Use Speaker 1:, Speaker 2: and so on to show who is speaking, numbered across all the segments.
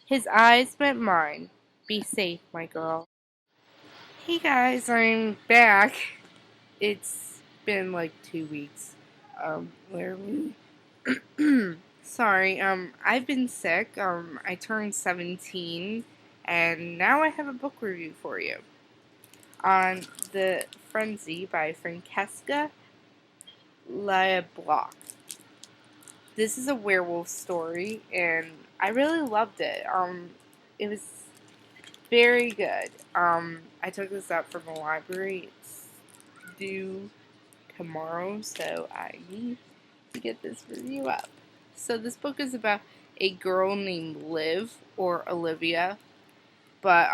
Speaker 1: His eyes met mine. Be safe, my girl. Hey guys, I'm back. It's been like 2 weeks. Literally. Sorry, I've been sick. I turned 17 and now I have a book review for you on The Frenzy by Francesca Block. This is a werewolf story and I really loved it. It was very good. I took this up from the library. It's due tomorrow, so I need to get this review up. So this book is about a girl named Liv, or Olivia, but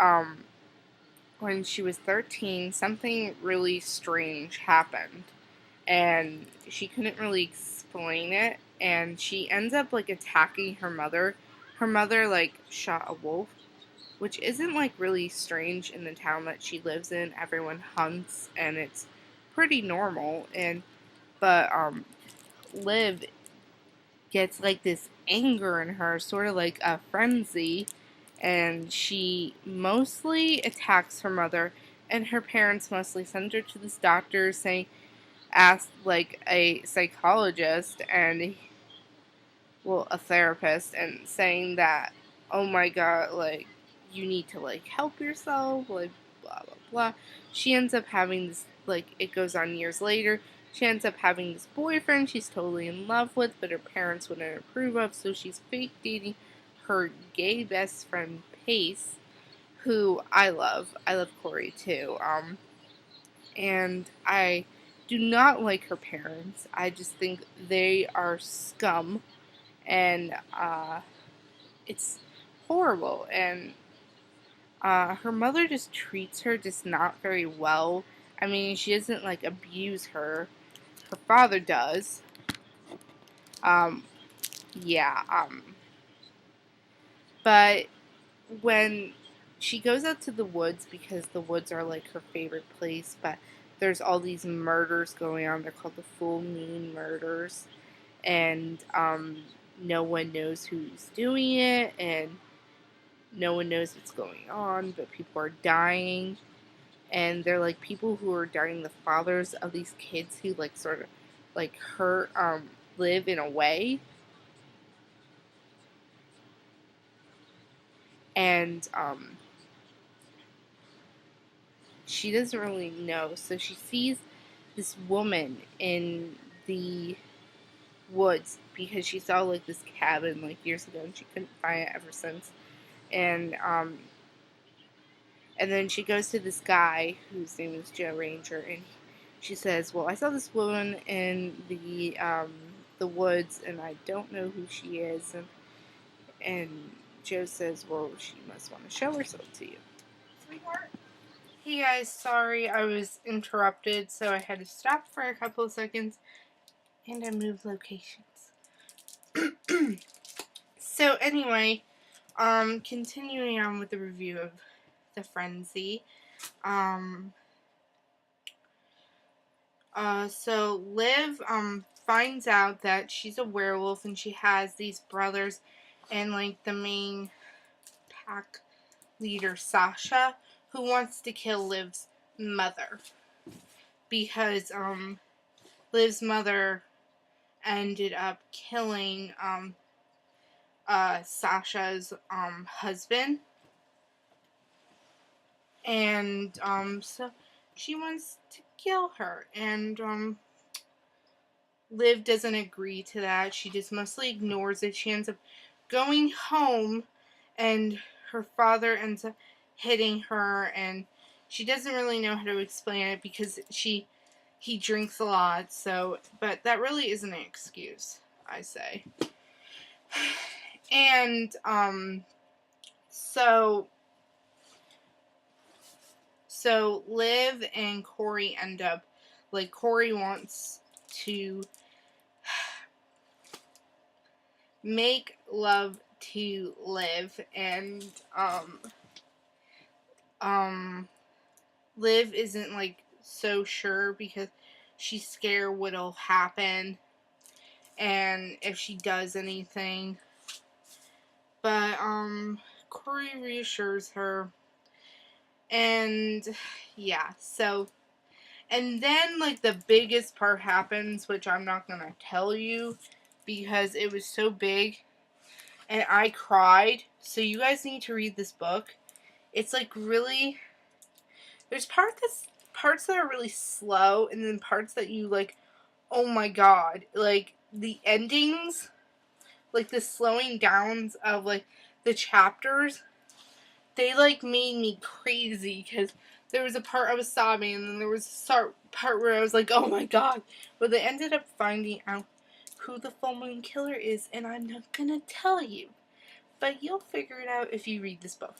Speaker 1: when she was 13, something really strange happened, and she couldn't really explain it, and she ends up like attacking her mother. Her mother like shot a wolf, which isn't like really strange in the town that she lives in. Everyone hunts and it's pretty normal, and but Liv gets like this anger in her, sort of like a frenzy, and she mostly attacks her mother, and her parents mostly send her to this doctor saying ask like a psychologist and well a therapist and saying that oh my god, like you need to like help yourself, like blah blah blah. She ends up having this, like it goes on years later, she ends up having this boyfriend she's totally in love with, but her parents wouldn't approve of, so she's fake dating her gay best friend Pace, who I love. I love Corey too. And I do not like her parents. I just think they are scum, and it's horrible. And her mother just treats her just not very well. I mean, she doesn't like abuse her. Her father does. Um, yeah. But when she goes out to the woods, because the woods are like her favorite place, but there's all these murders going on. They're called the full moon murders, and no one knows who's doing it, and no one knows what's going on, but people are dying, and they're like people who are dying, the fathers of these kids who like sort of like hurt live in a way, and she doesn't really know. So she sees this woman in the woods because she saw like this cabin like years ago and she couldn't find it ever since. And then she goes to this guy whose name is Joe Ranger, and she says, "Well, I saw this woman in the woods, and I don't know who she is." And Joe says, "Well, she must want to show herself to you." Sweetheart. Hey guys, sorry I was interrupted, so I had to stop for a couple of seconds, and I moved locations. So anyway, continuing on with the review of The Frenzy. So Liv, finds out that she's a werewolf and she has these brothers, and like the main pack leader, Sasha, who wants to kill Liv's mother. Because, Liv's mother ended up killing, Sasha's, husband. And, so she wants to kill her. And, Liv doesn't agree to that. She just mostly ignores it. She ends up going home, and her father ends up hitting her, and she doesn't really know how to explain it because he drinks a lot. So, but that really isn't an excuse, I say. And so Liv and Corey end up, like, Corey wants to make love to Liv, and Liv isn't like so sure because she's scared what'll happen and if she does anything. But reassures her. And yeah, so, and then like the biggest part happens, which I'm not gonna tell you because it was so big and I cried. So you guys need to read this book. It's like really, there's parts that are really slow, and then parts that you like, oh my god, like the endings, like the slowing downs of like the chapters, they like made me crazy because there was a part I was sobbing, and then there was a part where I was like, oh my god. But they ended up finding out who the full moon killer is, and I'm not gonna tell you. But you'll figure it out if you read this book.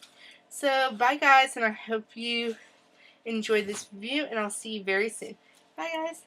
Speaker 1: So, bye guys, and I hope you enjoyed this review, and I'll see you very soon. Bye guys!